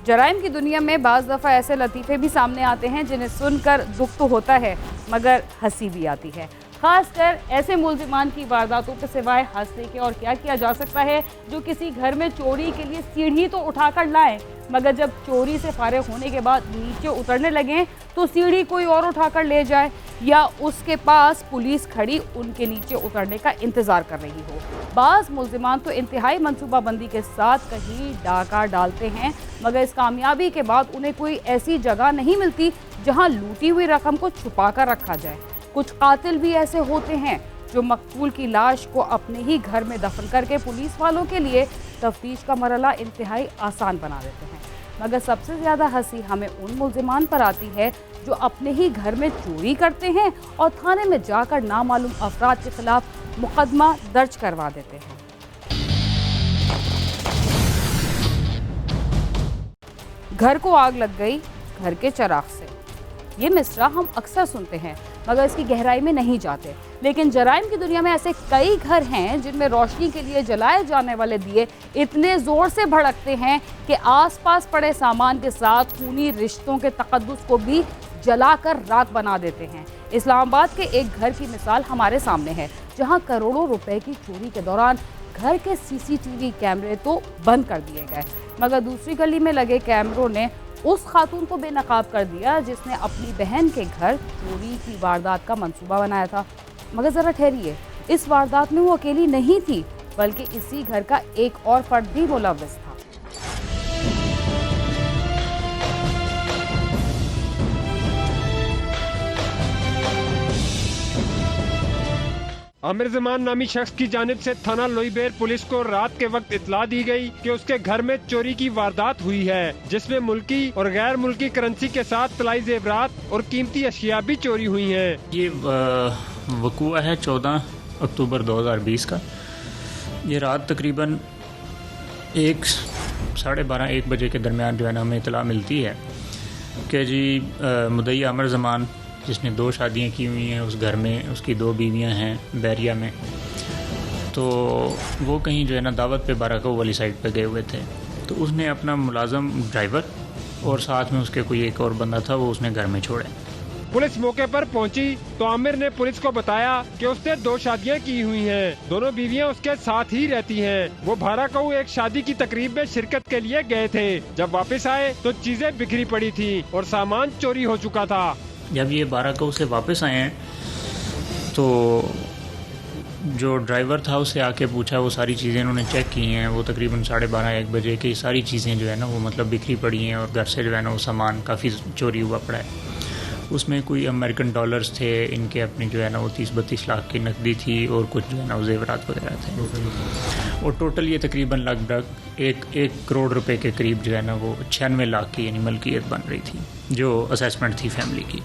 जराइम की दुनिया में बाज़ दफ़ा ऐसे लतीफ़े भी सामने आते हैं जिन्हें सुनकर दुख तो होता है मगर हंसी भी आती है। खासकर ऐसे मुल्ज़िमान की वारदातों के सिवाय हंसने के और क्या किया जा सकता है, जो किसी घर में चोरी के लिए सीढ़ी तो उठाकर लाएं मगर जब चोरी से फारिग होने के बाद नीचे उतरने लगें तो सीढ़ी कोई और उठाकर ले जाए या उसके पास पुलिस खड़ी उनके नीचे उतरने का इंतज़ार कर रही हो। बाज़ मुल्ज़िमान तो इंतहाई मनसूबाबंदी के साथ कहीं डाका डालते हैं मगर इस कामयाबी के बाद उन्हें कोई ऐसी जगह नहीं मिलती जहां लूटी हुई रकम को छुपा कर रखा जाए। कुछ कातिल भी ऐसे होते हैं जो मकतूल की लाश को अपने ही घर में दफन करके पुलिस वालों के लिए तफ्तीश का मरहला इंतहाई आसान बना देते हैं। मगर सबसे ज़्यादा हंसी हमें उन मुल्ज़िमान पर आती है जो अपने ही घर में चोरी करते हैं और थाने में जाकर नामालूम अफराद के खिलाफ मुकदमा दर्ज करवा देते हैं। घर को आग लग गई घर के चिराग से, ये मिसरा हम अक्सर सुनते हैं मगर इसकी गहराई में नहीं जाते। लेकिन जराइम की दुनिया में ऐसे कई घर हैं जिनमें रोशनी के लिए जलाए जाने वाले दिए इतने ज़ोर से भड़कते हैं कि आसपास पड़े सामान के साथ खूनी रिश्तों के तकद्दुस को भी जलाकर राख बना देते हैं। इस्लामाबाद के एक घर की मिसाल हमारे सामने है जहां करोड़ों रुपए की चोरी के दौरान घर के सीसीटीवी कैमरे तो बंद कर दिए गए मगर दूसरी गली में लगे कैमरों ने उस खातून को बेनकाब कर दिया जिसने अपनी बहन के घर चोरी की वारदात का मंसूबा बनाया था। मगर ज़रा ठहरिए, इस वारदात में वो अकेली नहीं थी बल्कि इसी घर का एक और फर्द भी मुलव्विस था। आमिर जमान नामी शख्स की जानिब से थाना लोईबेर पुलिस को रात के वक्त इतला दी गई कि उसके घर में चोरी की वारदात हुई है जिसमें मुल्की और गैर मुल्की करेंसी के साथ तलाई जेवरात और कीमती अशिया भी चोरी हुई हैं। ये वक़ूआ है 14 अक्टूबर 2020 का। ये रात तकरीबन 12:30-1 बजे के दरमियान जो है ना हमें इतला मिलती है कि जी मुद्दई आमिर जमान जिसने 2 शादियां की हुई हैं, उस घर में उसकी 2 बीवियां हैं बैरिया में, तो वो कहीं जो है ना दावत पे बाराकाऊ वाली साइड पे गए हुए थे। तो उसने अपना मुलाजम ड्राइवर और साथ में उसके कोई एक और बंदा था वो उसने घर में छोड़े। पुलिस मौके पर पहुंची तो आमिर ने पुलिस को बताया कि उसने 2 शादियां की हुई हैं। दोनों बीवियां उसके साथ ही रहती हैं। वो बाराकाऊ एक शादी की तकरीब में शिरकत के लिए गए थे। जब वापस आए तो चीजें बिखरी पड़ी थी और सामान चोरी हो चुका था। जब ये बाराकाऊ से वापस आए हैं तो जो ड्राइवर था उससे आके पूछा, वो सारी चीज़ें उन्होंने चेक की हैं। वो तकरीबन 12:30-1 बजे की सारी चीज़ें जो है ना वो मतलब बिखरी पड़ी हैं और घर से जो है ना वो सामान काफ़ी चोरी हुआ पड़ा है। उसमें कोई अमेरिकन डॉलर्स थे इनके अपनी जो है ना वो 30-32 लाख की नकदी थी और कुछ जो है ना वो जेवरात वगैरह थे और टोटल ये तकरीबन लगभग 1 करोड़ रुपए के करीब जो है ना वो 96 लाख की यानी मलकियत बन रही थी जो असेसमेंट थी फैमिली की।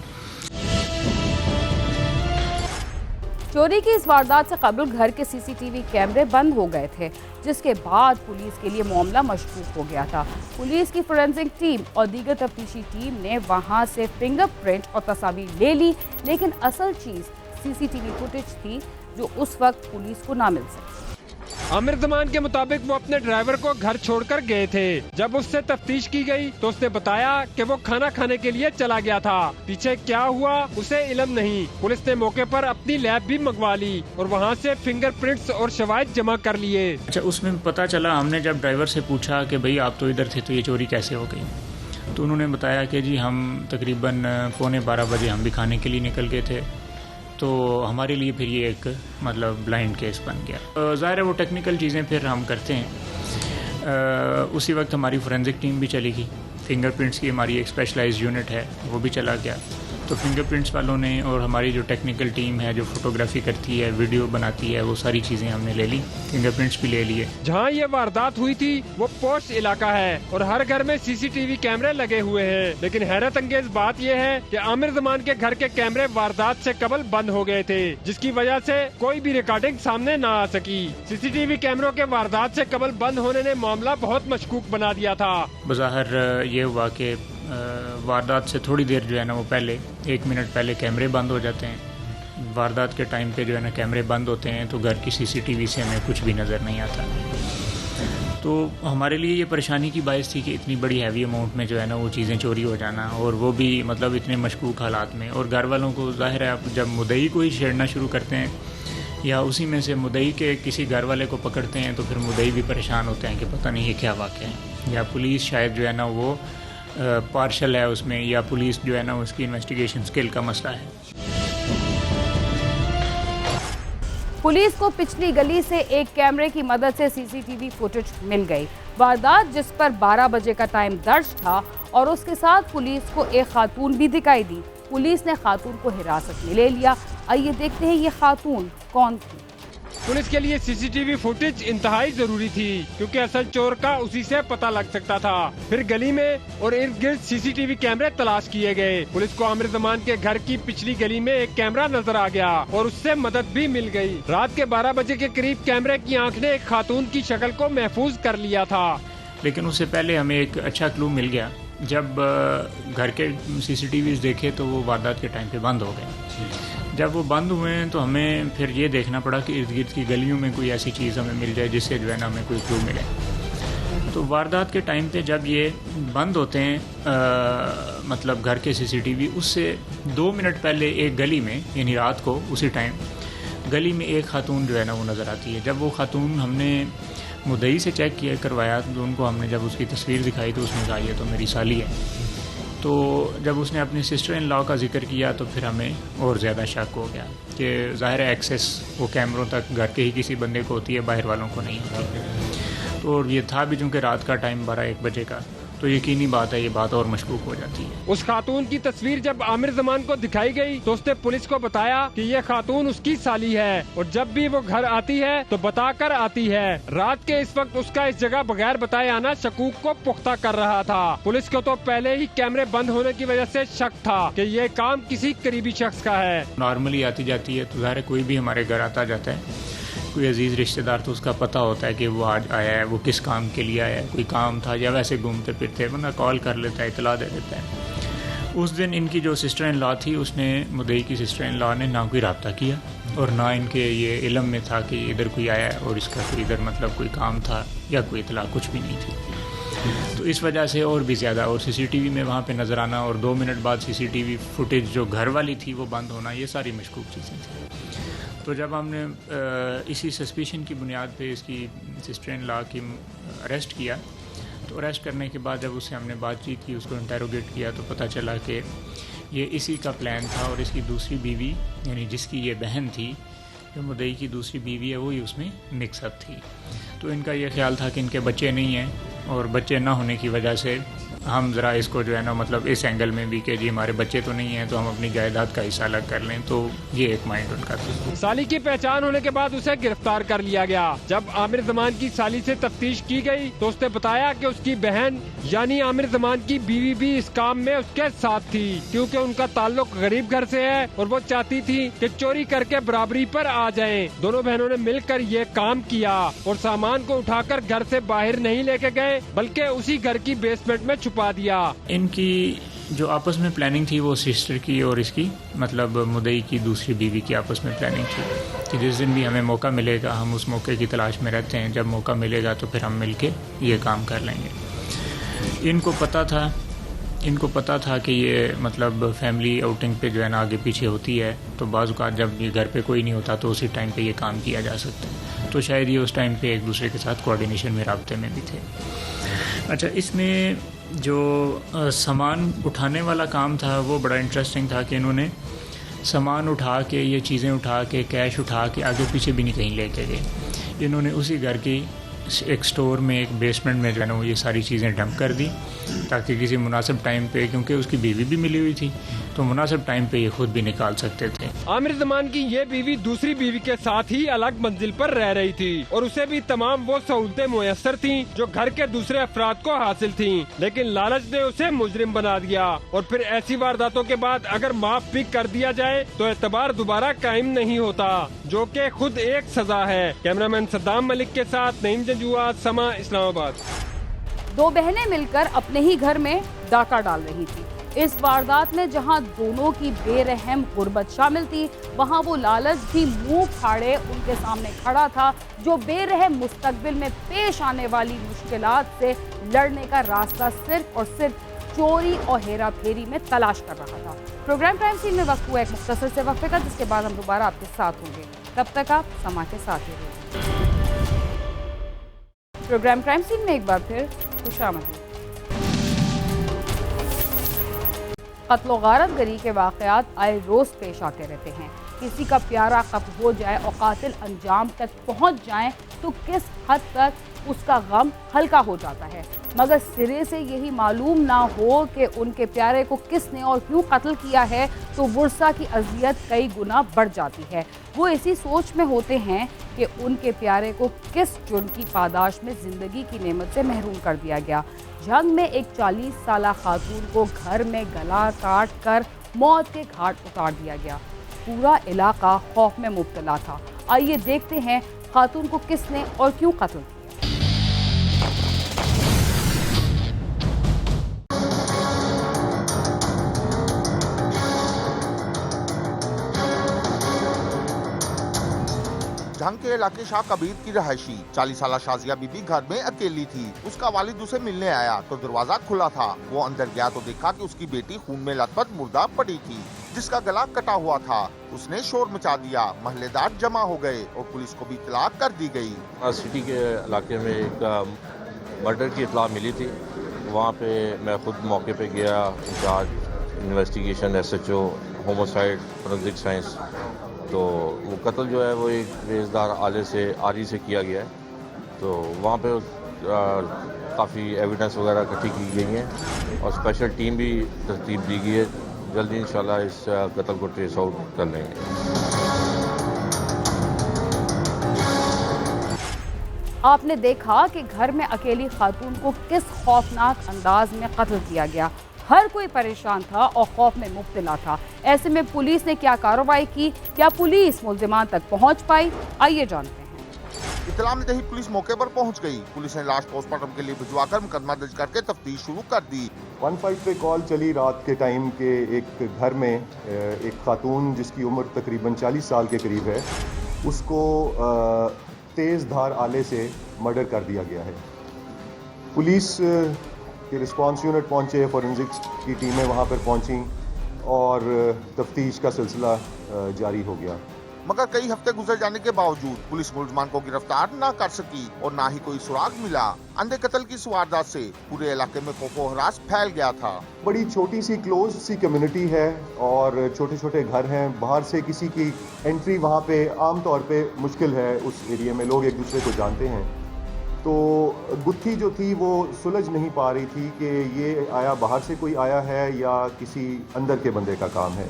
चोरी की इस वारदात से कबल घर के सीसीटीवी कैमरे बंद हो गए थे जिसके बाद पुलिस के लिए मामला मशकूक हो गया था। पुलिस की फोरेंसिक टीम और दीगर तफ्तीशी टीम ने वहां से फिंगरप्रिंट और तस्वीर ले ली लेकिन असल चीज़ सीसीटीवी फुटेज थी जो उस वक्त पुलिस को ना मिल सकी। आमिर जमान के मुताबिक वो अपने ड्राइवर को घर छोड़कर गए थे। जब उससे तफ्तीश की गई तो उसने बताया कि वो खाना खाने के लिए चला गया था। पीछे क्या हुआ उसे इल्म नहीं। पुलिस ने मौके पर अपनी लैब भी मंगवा ली और वहाँ से फिंगरप्रिंट्स और शवाहिद जमा कर लिए। अच्छा, उसमें पता चला, हमने जब ड्राइवर से पूछा कि भाई आप तो इधर थे तो ये चोरी कैसे हो गई, तो उन्होंने बताया कि जी हम तकरीबन 11:45 बजे हम भी खाने के लिए निकल गए थे, तो हमारे लिए फिर ये एक मतलब ब्लाइंड केस बन गया। ज़ाहिर है वो टेक्निकल चीज़ें फिर हम करते हैं। उसी वक्त हमारी फोरेंसिक टीम भी चली गई, फिंगरप्रिंट्स की हमारी एक स्पेशलाइज्ड यूनिट है वो भी चला गया। तो फिंगरप्रिंट्स वालों ने और हमारी जो टेक्निकल टीम है जो फोटोग्राफी करती है वीडियो बनाती है वो सारी चीज़ें हमने ले ली, फिंगरप्रिंट्स भी ले लिए। जहाँ ये वारदात हुई थी वो पोस्ट इलाका है और हर घर में सीसीटीवी कैमरे लगे हुए हैं। लेकिन हैरत अंगेज बात यह है कि आमिर जमान के घर के कैमरे वारदात से कबल बंद हो गए थे जिसकी वजह से कोई भी रिकॉर्डिंग सामने न आ सकी। सीसीटीवी कैमरों के वारदात से कबल बंद होने ने मामला बहुत मशकूक बना दिया था। बज़ाहिर ये हुआ कि वारदात से थोड़ी देर जो है ना वो पहले 1 मिनट पहले कैमरे बंद हो जाते हैं। वारदात के टाइम पे जो है ना कैमरे बंद होते हैं तो घर की सीसीटीवी से हमें कुछ भी नज़र नहीं आता। तो हमारे लिए ये परेशानी की बायस थी कि इतनी बड़ी हैवी अमाउंट में जो है ना वो चीज़ें चोरी हो जाना, और वो भी मतलब इतने मशकूक हालात में। और घर वालों को ज़ाहिर है आप जब मुद्दई को ही छेड़ना शुरू करते हैं या उसी में से मुद्दई के किसी घर वाले को पकड़ते हैं तो फिर मुद्दई भी परेशान होते हैं कि पता नहीं ये क्या वाक़या है, या पुलिस शायद जो है ना वो पार्शल है उसमें, या पुलिस जो है ना उसकी इन्वेस्टिगेशन स्किल का मसला है। पुलिस को पिछली गली से एक कैमरे की मदद से सीसीटीवी फुटेज मिल गई। वारदात जिस पर 12 बजे का टाइम दर्ज था और उसके साथ पुलिस को एक खातून भी दिखाई दी। पुलिस ने खातून को हिरासत में ले लिया। आइए देखते हैं ये खातून कौन थी। पुलिस के लिए सीसीटीवी फुटेज इंतहाई जरूरी थी क्योंकि असल चोर का उसी से पता लग सकता था। फिर गली में और इर्द गिर्द सीसीटीवी कैमरे तलाश किए गए। पुलिस को आमिर जमान के घर की पिछली गली में एक कैमरा नजर आ गया और उससे मदद भी मिल गई। रात के 12 बजे के करीब कैमरे की आंख ने एक खातून की शक्ल को महफूज कर लिया था। लेकिन उससे पहले हमें एक अच्छा क्लू मिल गया। जब घर के सीसीटीवी देखे तो वो वारदात के टाइम पे बंद हो गए। जब वो बंद हुए हैं तो हमें फिर ये देखना पड़ा कि इर्द गिर्द की गलियों में कोई ऐसी चीज़ हमें मिल जाए जिससे जो है ना हमें कोई क्लू मिले। तो वारदात के टाइम पे जब ये बंद होते हैं मतलब घर के सीसीटीवी, उससे 2 मिनट पहले एक गली में यानी रात को उसी टाइम गली में एक खातून जो है ना वो नज़र आती है। जब वो खातून हमने मुद्दई से चेक किया करवाया तो उनको हमने जब उसकी तस्वीर दिखाई तो उसने कहा ये तो मेरी साली है। तो जब उसने अपनी सिस्टर इन लॉ का जिक्र किया तो फिर हमें और ज़्यादा शक हो गया कि ज़ाहिर है एक्सेस वो कैमरों तक घर के ही किसी बंदे को होती है, बाहर वालों को नहीं होती। तो ये था भी चूँकि रात का टाइम 12-1 बजे का, तो यकीनी बात है ये बात और मशकूक हो जाती है। उस खातून की तस्वीर जब आमिर जमान को दिखाई गई तो उसने पुलिस को बताया कि ये खातून उसकी साली है और जब भी वो घर आती है तो बताकर आती है। रात के इस वक्त उसका इस जगह बगैर बताए आना शकूक को पुख्ता कर रहा था। पुलिस को तो पहले ही कैमरे बंद होने की वजह से शक था कि ये काम किसी करीबी शख्स का है। नॉर्मली आती जाती है तो ज़ाहिर कोई भी हमारे घर आता जाता है, कोई अजीज़ रिश्तेदार तो उसका पता होता है कि वो आज आया है, वो किस काम के लिए आया है, कोई काम था या वैसे घूमते फिरते, वरना कॉल कर लेता है, इतला दे देता है। उस दिन इनकी जो सिस्टर इन लॉ थी उसने मुद्दई की सिस्टर इन लॉ ने ना कोई रब्ता किया और ना इनके ये इल्म में था कि इधर कोई आया है और इसका कोई इधर मतलब कोई काम था या कोई इतला कुछ भी नहीं थी। तो इस वजह से और भी ज़्यादा, और सीसीटीवी में वहाँ पे नज़र आना और 2 मिनट बाद सीसीटीवी फुटेज जो घर वाली थी वो बंद होना, ये सारी मशकूक चीज़ें थी। तो जब हमने इसी सस्पिशन की बुनियाद पे इसकी सिस्टर इन लॉ की अरेस्ट किया, तो अरेस्ट करने के बाद जब उससे हमने बातचीत की, उसको इंटेरोगेट किया, तो पता चला कि ये इसी का प्लान था और इसकी दूसरी बीवी यानी जिसकी ये बहन थी, जो मुद्दई की दूसरी बीवी है, वो ही उसमें मिक्सअप थी। तो इनका ये ख्याल था कि इनके बच्चे नहीं हैं और बच्चे ना होने की वजह से हम ज़रा इसको जो है ना मतलब इस एंगल में भी कि जी हमारे बच्चे तो नहीं हैं तो हम अपनी जायदाद का हिस्सा अलग कर लें, तो ये एक माइंड उनका था। साली की पहचान होने के बाद उसे गिरफ्तार कर लिया गया। जब आमिर जमान की साली से तफ्तीश की गई तो उसने बताया कि उसकी बहन यानी आमिर जमान की बीवी भी इस काम में उसके साथ थी, क्योंकि उनका ताल्लुक गरीब घर से है और वो चाहती थी कि चोरी करके बराबरी पर आ जाएं। दोनों बहनों ने मिलकर ये काम किया और सामान को उठाकर घर से बाहर नहीं लेके गए बल्कि उसी घर की बेसमेंट में छुपा दिया। इनकी जो आपस में प्लानिंग थी वो सिस्टर की और इसकी मतलब मुद्दई की दूसरी बीवी की आपस में प्लानिंग थी कि जिस दिन भी हमें मौका मिलेगा हम उस मौके की तलाश में रहते हैं, जब मौका मिलेगा तो फिर हम मिलके ये काम कर लेंगे। इनको पता था कि ये मतलब फैमिली आउटिंग पे जो है ना आगे पीछे होती है, तो बाज़ औक़ात जब ये घर पे कोई नहीं होता तो उसी टाइम पे ये काम किया जा सकता है। तो शायद ये उस टाइम पे एक दूसरे के साथ कोऑर्डिनेशन में राब्ते में भी थे। अच्छा, इसमें जो सामान उठाने वाला काम था वो बड़ा इंटरेस्टिंग था कि इन्होंने सामान उठा के, ये चीज़ें उठा के, कैश उठा के आगे पीछे भी नहीं कहीं लेके गए। इन्होंने उसी घर की एक स्टोर में, एक बेसमेंट में जो है ना वो ये सारी चीज़ें डंप कर दी ताकि किसी मुनासिब टाइम पे, क्योंकि उसकी बीवी भी मिली हुई थी, तो मुनासिब टाइम पे ये खुद भी निकाल सकते थे। आमिर जमान की ये बीवी दूसरी बीवी के साथ ही अलग मंजिल पर रह रही थी और उसे भी तमाम वो सहूलतें मुयस्सर थीं जो घर के दूसरे अफराद को हासिल थीं, लेकिन लालच ने उसे मुजरिम बना दिया। और फिर ऐसी वारदातों के बाद अगर माफ भी कर दिया जाए तो एतबार दोबारा कायम नहीं होता, जो कि खुद एक सजा है। कैमरामैन सद्दाम मलिक के साथ नईम जंजुआ, समा, इस्लामाबाद। 2 बहनें मिलकर अपने ही घर में डाका डाल रही थी। इस वारदात में जहां दोनों की बेरहम गुर्बत शामिल थी, वहां वो लालच भी मुंह फाड़े उनके सामने खड़ा था, जो बेरहम मुस्तकबिल में पेश आने वाली मुश्किलात से लड़ने का रास्ता सिर्फ और सिर्फ चोरी और हेरा फेरी में तलाश कर रहा था। प्रोग्राम क्राइम सीन में वक्त हुआ एक मुख्तसर से वक्फे का, जिसके बाद हम दोबारा आपके साथ होंगे। तब तक आप समा के साथ ही रहिए। प्रोग्राम क्राइम सीन में एक बार फिर खुशामदीद। कत्ल गारत गरी के वाक़यात आए रोज़ पेश आते रहते हैं। किसी का प्यारा कत्ल हो जाए और कातिल अंजाम तक पहुंच जाए तो किस हद तक उसका गम हल्का हो जाता है, मगर सिरे से यही मालूम ना हो कि उनके प्यारे को किसने और क्यों कत्ल किया है तो वुरसा की अजियत कई गुना बढ़ जाती है। वो इसी सोच में होते हैं कि उनके प्यारे को किस जुर्म की पादाश में ज़िंदगी की नेमत से महरूम कर दिया गया। जंग में एक 40 साला खातून को घर में गला काट कर मौत के घाट उतार दिया गया। पूरा इलाका खौफ में मुब्तला था। आइए देखते हैं खातून को किसने और क्यों कत्ल किया। झंग के इलाके शाह कबीर की रहायशी 40 साला शाजिया बीबी घर में अकेली थी। उसका वालिद उसे मिलने आया तो दरवाजा खुला था। वो अंदर गया तो देखा कि उसकी बेटी खून में लथपथ मुर्दा पड़ी थी, जिसका गला कटा हुआ था। उसने शोर मचा दिया, महल्लेदार जमा हो गए और पुलिस को भी इत्तला कर दी गई। सिटी के इलाके में एक मर्डर की इत्तला मिली थी। वहाँ पे मैं खुद मौके पे गया। Incharge investigation SHO homicide forensic science, तो वो कत्ल जो है वो एक रेजदार आले से आरी से किया गया है। तो वहाँ पे काफ़ी एविडेंस वगैरह इकट्ठी की गई हैं और स्पेशल टीम भी तरतीब दी गई है। जल्दी इंशाल्लाह इस कत्ल को ट्रेस आउट कर लेंगे। आपने देखा कि घर में अकेली खातून को किस खौफनाक अंदाज में कत्ल किया गया। हर कोई परेशान था और खौफ में मुब्तला था। ऐसे में पुलिस ने क्या कार्रवाई की, क्या पुलिस मुल्जिमान तक पहुंच पाई, आइए जानते हैं। इत्तला मिलते ही पुलिस मौके पर पहुंच गई। पुलिस ने लाश पोस्टमार्टम के लिए भिजवाकर मुकदमा दर्ज करके तफ्तीश शुरू कर दी। 15 पे कॉल चली रात के टाइम के एक घर में एक खातून जिसकी उम्र तकरीबन 40 साल के करीब है, उसको तेज़ धार आले से मर्डर कर दिया गया है। पुलिस की रिस्पांस यूनिट पहुंचे, फोरेंसिक्स की टीमें वहां पर पहुंची और तफ्तीश का सिलसिला जारी हो गया। मगर कई हफ्ते गुजर जाने के बावजूद पुलिस मुल्जिमान को गिरफ्तार न कर सकी और न ही कोई सुराग मिला। अंधे कत्ल की वारदात से पूरे इलाके में खौफो हरास फैल गया था। बड़ी छोटी सी क्लोज सी कम्युनिटी है और छोटे छोटे घर हैं। बाहर से किसी की एंट्री वहाँ पे आम तौर पे मुश्किल है। उस एरिया में लोग एक दूसरे को जानते हैं, तो गुत्थी जो थी वो सुलझ नहीं पा रही थी कि ये आया बाहर से कोई आया है या किसी अंदर के बंदे का काम है।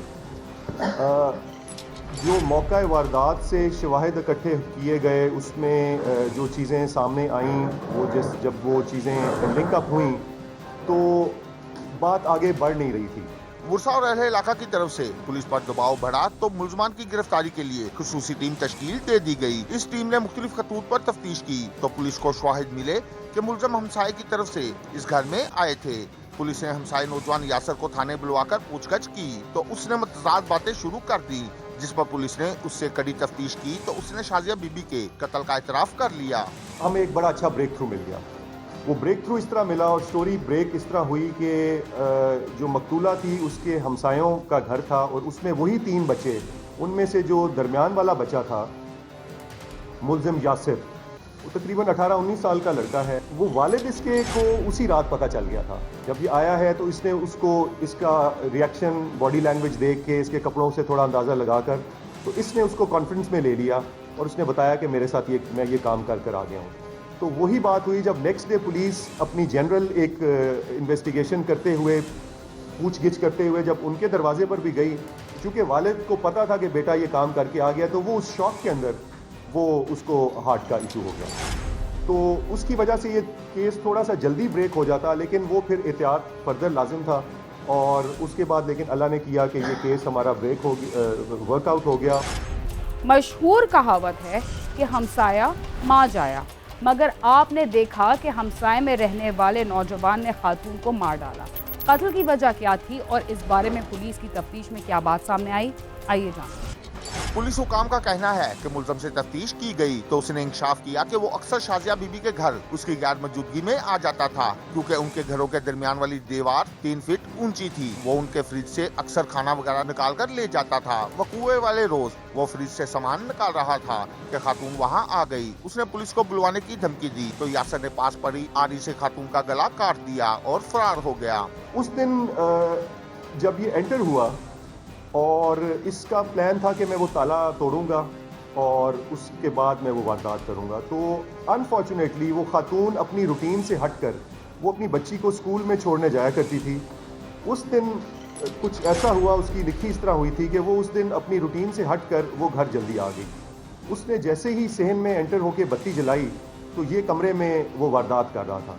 जो मौका वारदात से शवाहिद इकट्ठे किए गए, उसमें जो चीज़ें सामने आईं, वो जब वो चीज़ें लिंकअप हुई तो बात आगे बढ़ नहीं रही थी। वुरसा और अहले इलाका की तरफ से पुलिस पर दबाव बढ़ा तो मुल्जिमान की गिरफ्तारी के लिए खुसूसी टीम तश्कील दे दी गई। इस टीम ने मुख्तलिफ खतूत पर तफ्तीश की तो पुलिस को शवाहिद मिले कि मुलजम हमसाये की तरफ से इस घर में आए थे। पुलिस ने हमसाये नौजवान यासर को थाने बुलवाकर पूछताछ की तो उसने मतजाद बातें शुरू कर दी, जिस पर पुलिस ने उससे कड़ी तफ्तीश की तो उसने शाजिया बीबी के कत्ल का इतराफ कर लिया। हमें एक बड़ा अच्छा ब्रेक थ्रू मिल गया। वो ब्रेक थ्रू इस तरह मिला और स्टोरी ब्रेक इस तरह हुई कि जो मकतूला थी उसके हमसायों का घर था और उसमें वही 3 बच्चे, उनमें से जो दरमियान वाला बच्चा था मुल्जिम यासिर, वो तकरीबन 18-19 साल का लड़का है। वो वालिद इसके को उसी रात पता चल गया था। जब ये आया है तो इसने उसको इसका रिएक्शन, बॉडी लैंग्वेज देख के, इसके कपड़ों से थोड़ा अंदाज़ा लगाकर, तो इसने उसको कॉन्फ्रेंस में ले लिया और उसने बताया कि मेरे साथ मैं ये काम कर आ गया हूँ। तो वही बात हुई जब नेक्स्ट डे पुलिस अपनी जनरल एक इन्वेस्टिगेशन करते हुए, पूछगिछ करते हुए जब उनके दरवाजे पर भी गई, चूँकि वालिद को पता था कि बेटा ये काम करके आ गया, तो वो उस शॉक के अंदर वो उसको हार्ट का इशू हो गया। तो उसकी वजह से ये केस थोड़ा सा जल्दी ब्रेक हो जाता, लेकिन वो फिर एहतियात फर्दर लाजिम था। और उसके बाद लेकिन अल्लाह ने किया कि ये केस हमारा ब्रेक हो गया, वर्कआउट हो गया। मशहूर कहावत है कि हमसाया माँ जाया, मगर आपने देखा कि हमसाए में रहने वाले नौजवान ने खातून को मार डाला। कत्ल की वजह क्या थी और इस बारे में पुलिस की तफ्तीश में क्या बात सामने आई, आइए जानते हैं। पुलिस हुकाम का कहना है कि मुलजम से तफ्तीश की गई तो उसने इंकशाफ किया कि वो अक्सर शाजिया बीबी के घर उसकी गैर मौजूदगी में आ जाता था, क्योंकि उनके घरों के दरमियान वाली दीवार 3 फीट ऊंची थी। वो उनके फ्रिज से अक्सर खाना वगैरह निकाल कर ले जाता था। वकूए वाले रोज वो फ्रिज से सामान निकाल रहा था कि खातून वहाँ आ गई। उसने पुलिस को बुलवाने की धमकी दी तो यासर ने पास पड़ी आरी से खातून का गला काट दिया और फरार हो गया। उस दिन जब ये एंटर हुआ और इसका प्लान था कि मैं वो ताला तोड़ूंगा और उसके बाद मैं वो वारदात करूंगा, तो अनफॉर्चुनेटली वो खातून अपनी रूटीन से हटकर वो अपनी बच्ची को स्कूल में छोड़ने जाया करती थी। उस दिन कुछ ऐसा हुआ, उसकी लिखी इस तरह हुई थी कि वो उस दिन अपनी रूटीन से हटकर वो घर जल्दी आ गई। उसने जैसे ही सहन में एंटर होकर बत्ती जलाई तो ये कमरे में वो वारदात कर रहा था।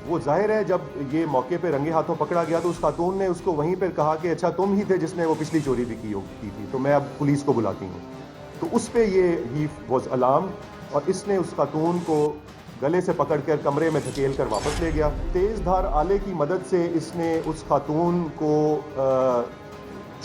वो जाहिर है जब ये मौके पे रंगे हाथों पकड़ा गया तो उस खातून ने उसको वहीं पर कहा कि अच्छा तुम ही थे जिसने वो पिछली चोरी भी की थी, तो मैं अब पुलिस को बुलाती हूँ। तो उस पे ये ही वॉज अलार्म और इसने उस खातून को गले से पकड़कर कमरे में धकेल कर वापस ले गया। तेज़ धार आले की मदद से इसने उस खातून को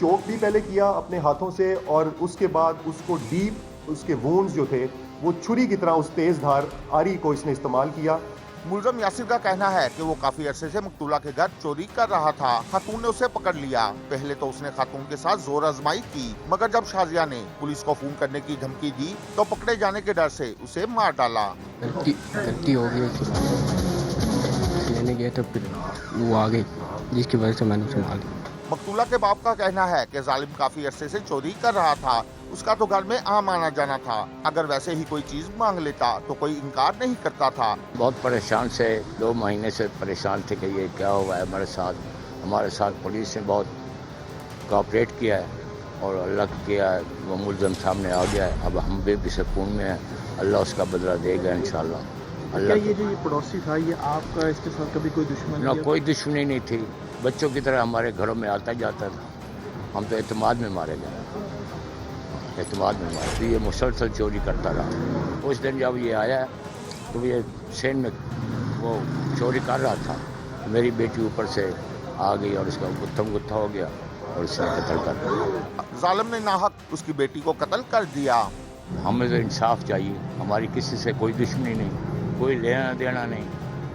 चोक भी पहले किया अपने हाथों से और उसके बाद उसको डीप उसके वुंड्स जो थे वो छुरी की तरह उस तेज़ धार आरी को इसने इस्तेमाल किया। मुलजम यासिर का कहना है कि वो काफी अरसे से मकतूला के घर चोरी कर रहा था। खातून ने उसे पकड़ लिया। पहले तो उसने खातून के साथ जोर आजमाई की, मगर जब शाजिया ने पुलिस को फोन करने की धमकी दी तो पकड़े जाने के डर से उसे मार डाला। गलती हो गई, लेने गया तो फिर वो आ गई, जिसकी वजह से मैंने उसे मार दिया। मकतूला के बाप का कहना है कि जालिम काफी अरसे से चोरी कर रहा था। उसका तो घर में आम आना जाना था। अगर वैसे ही कोई चीज मांग लेता तो कोई इनकार नहीं करता था। बहुत परेशान से 2 महीने से परेशान थे कि ये क्या हुआ है हमारे साथ पुलिस ने बहुत कोऑपरेट किया है और अल्लाह किया है, वो मुलजम सामने आ गया है। अब हम भी सुकून में हैं, अल्लाह उसका बदला देगा इंशाल्लाह। क्या ये जो ये पड़ोसी था ये आपका इसके साथ कभी कोई दुश्मनी? ना, कोई दुश्मनी नहीं थी। बच्चों की तरह हमारे घरों में आता जाता था। हम तो एतमाद में मारे गए, तो ये मुसलसल चोरी करता रहा। उस दिन जब ये आया तो ये सेन में वो चोरी कर रहा था, मेरी बेटी ऊपर से आ गई और उसका गुत्था हो गया और उसने कत्ल कर दिया। जालिम ने नाहक उसकी बेटी को कत्ल कर दिया। हमें तो इंसाफ चाहिए। हमारी किसी से कोई दुश्मनी नहीं, कोई लेना देना नहीं,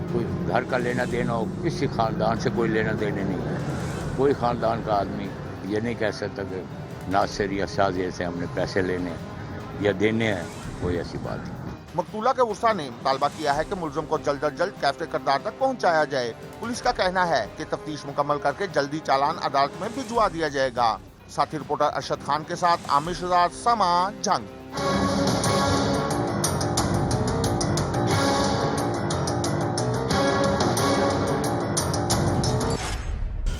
कोई घर का लेना देना हो, किसी ख़ानदान से कोई लेना देने नहीं है। कोई ख़ानदान का आदमी ये नहीं कह सकता कि नासिर या शाजिया से हमने पैसे लेने या देने हैं, कोई ऐसी बात नहीं। मकतूला के उस्ता ने मुतालबा किया है कि मुलजम को जल्द अज जल्द कैफे किरदार तक पहुंचाया जाए। पुलिस का कहना है कि तफ्तीश मुकम्मल करके जल्दी चालान अदालत में भिजवा दिया जाएगा। साथी रिपोर्टर अरशद खान के साथ आमिर शहजाद, समा, जंग।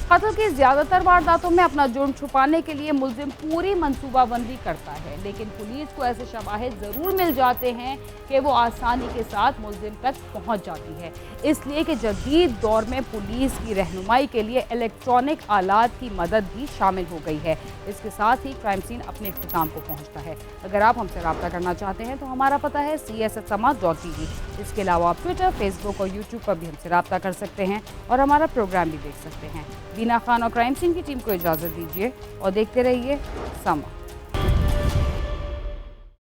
कत्ल की ज्यादातर वारदातों में अपना जुर्म छुपाने के लिए मुलजिम पूरी मंसूबाबंदी करता है, लेकिन पुलिस को ऐसे शवाहिद जरूर मिल जाते हैं कि वो आसानी के साथ मुलजिम तक पहुंच जाती है। इसलिए कि जदीद दौर में पुलिस की रहनुमाई के लिए इलेक्ट्रॉनिक आलात की मदद भी शामिल हो गई है। इसके साथ ही क्राइम सीन अपने इख्तिताम को पहुंचता है। अगर आप हमसे रब्ता करना चाहते हैं तो हमारा पता है CSSama.tv। इसके अलावा आप ट्विटर, फेसबुक और यूट्यूब पर भी हमसे रब्ता कर सकते हैं और हमारा प्रोग्राम भी देख सकते हैं। बीना खान और क्राइम सीन की टीम को इजाज़त दीजिए और देखते रहिए समा।